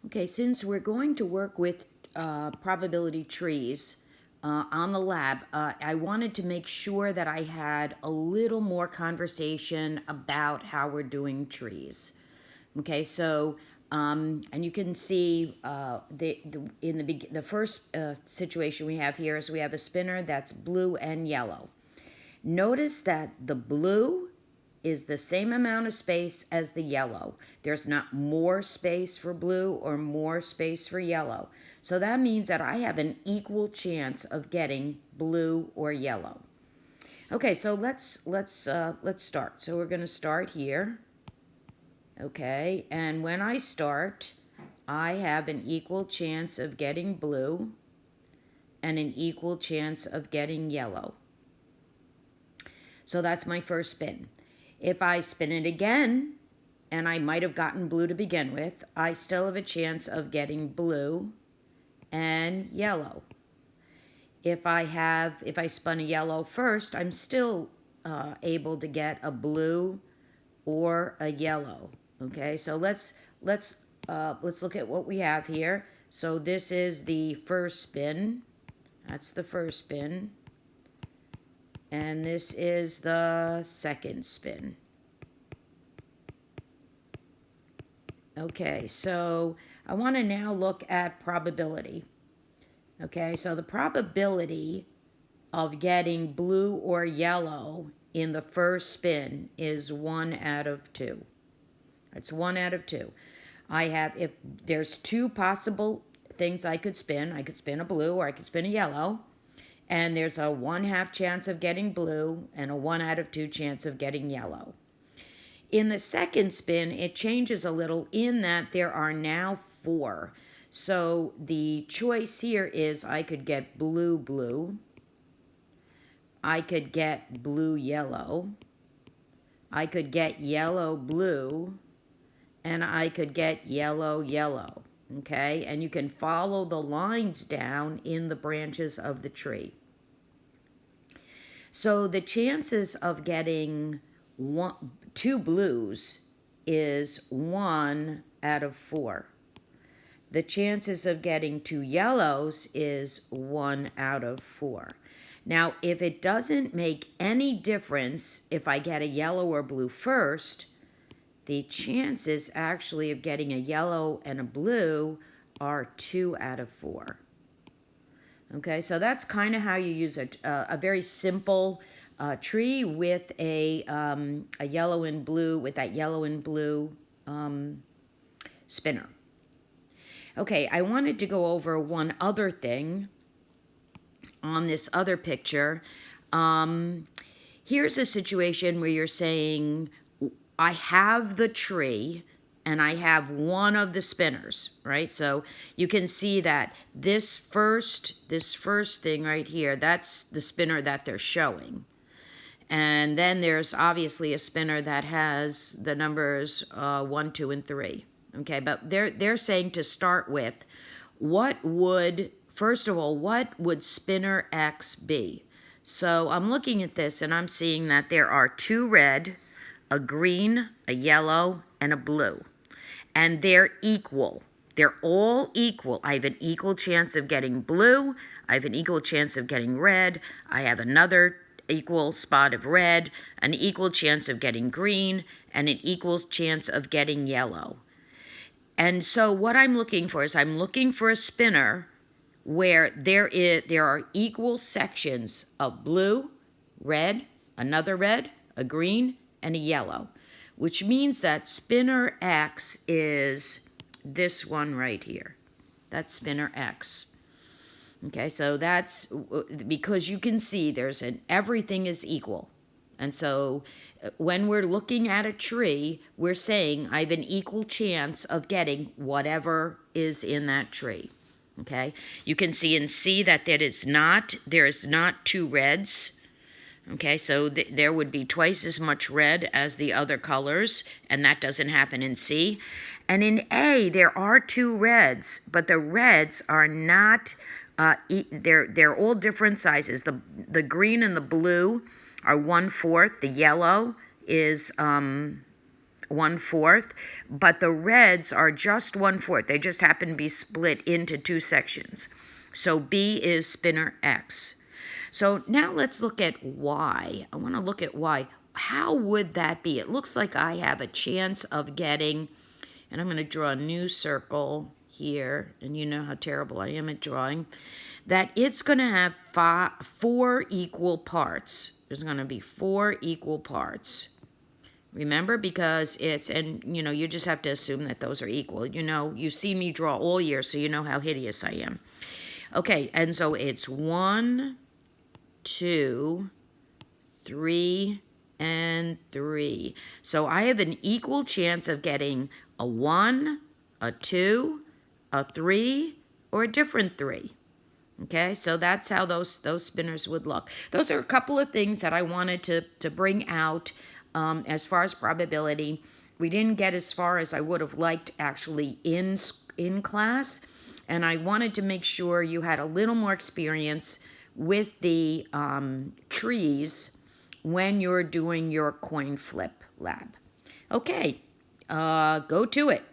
Okay, since we're going to work with probability trees on the lab, I wanted to make sure that I had a little more conversation about how we're doing trees. Okay, so and you can see the first situation we have here is we have a spinner that's blue and yellow. Notice that the blue is the same amount of space as the yellow. There's not more space for blue or more space for yellow. So that means that I have an equal chance of getting blue or yellow. Okay, so let's start. So we're going to start here. Okay, and when I start, I have an equal chance of getting blue and an equal chance of getting yellow. So that's my first spin. If I spin it again, and I might have gotten blue to begin with, I still have a chance of getting blue and yellow. If I spun a yellow first, I'm still able to get a blue or a yellow. Okay, so let's look at what we have here. So this is the first spin. That's the first spin. And this is the second spin. Okay, so I want to now look at probability. Okay, so the probability of getting blue or yellow in the first spin is 1 out of 2. It's 1 out of 2. If there's 2 possible things I could spin a blue or I could spin a yellow. And there's a 1/2 chance of getting blue and a 1 out of 2 chance of getting yellow. In the second spin, it changes a little in that there are now 4. So the choice here is I could get blue, blue. I could get blue, yellow. I could get yellow, blue. And I could get yellow, yellow. Okay, and you can follow the lines down in the branches of the tree. So the chances of getting 2 blues is 1 out of 4. The chances of getting 2 yellows is 1 out of 4. Now, if it doesn't make any difference if I get a yellow or blue first, the chances actually of getting a yellow and a blue are 2 out of 4. Okay, so that's kind of how you use a very simple tree with a yellow and blue, with that yellow and blue spinner. Okay, I wanted to go over one other thing on this other picture. Here's a situation where you're saying, I have the tree and I have one of the spinners, right? So you can see that this first thing right here, that's the spinner that they're showing. And then there's obviously a spinner that has the numbers 1, 2, and 3. Okay, but they're saying to start with, first of all, what would spinner X be? So I'm looking at this and I'm seeing that there are 2 red, a green, a yellow, and a blue. And they're equal. They're all equal. I have an equal chance of getting blue. I have an equal chance of getting red. I have another equal spot of red, an equal chance of getting green, and an equal chance of getting yellow. And so what I'm looking for is I'm looking for a spinner where there are equal sections of blue, red, another red, a green, and a yellow, which means that spinner X is this one right here. That's spinner X. Okay, so that's because you can see everything is equal. And so when we're looking at a tree, we're saying I have an equal chance of getting whatever is in that tree. Okay, you can see in C that there is not 2 reds. Okay, so there would be twice as much red as the other colors, and that doesn't happen in C. And in A, there are 2 reds, but the reds are not, they're all different sizes. The green and the blue are 1/4. The yellow is 1/4, but the reds are just 1/4. They just happen to be split into two sections. So B is spinner X. So now let's look at Y. I want to look at Y. How would that be? It looks like I have a chance of getting, and I'm going to draw a new circle here, and you know how terrible I am at drawing, that it's going to have 4 equal parts. There's going to be 4 equal parts. Remember, because it's, and you just have to assume that those are equal. You see me draw all year, so you know how hideous I am. Okay, and so it's 1, 2, 3, and 3. So I have an equal chance of getting a 1, a 2, a 3, or a different 3. Okay, so that's how those spinners would look. Those are a couple of things that I wanted to bring out as far as probability. We didn't get as far as I would have liked actually in class, and I wanted to make sure you had a little more experience with the trees when you're doing your coin flip lab. Okay, go to it.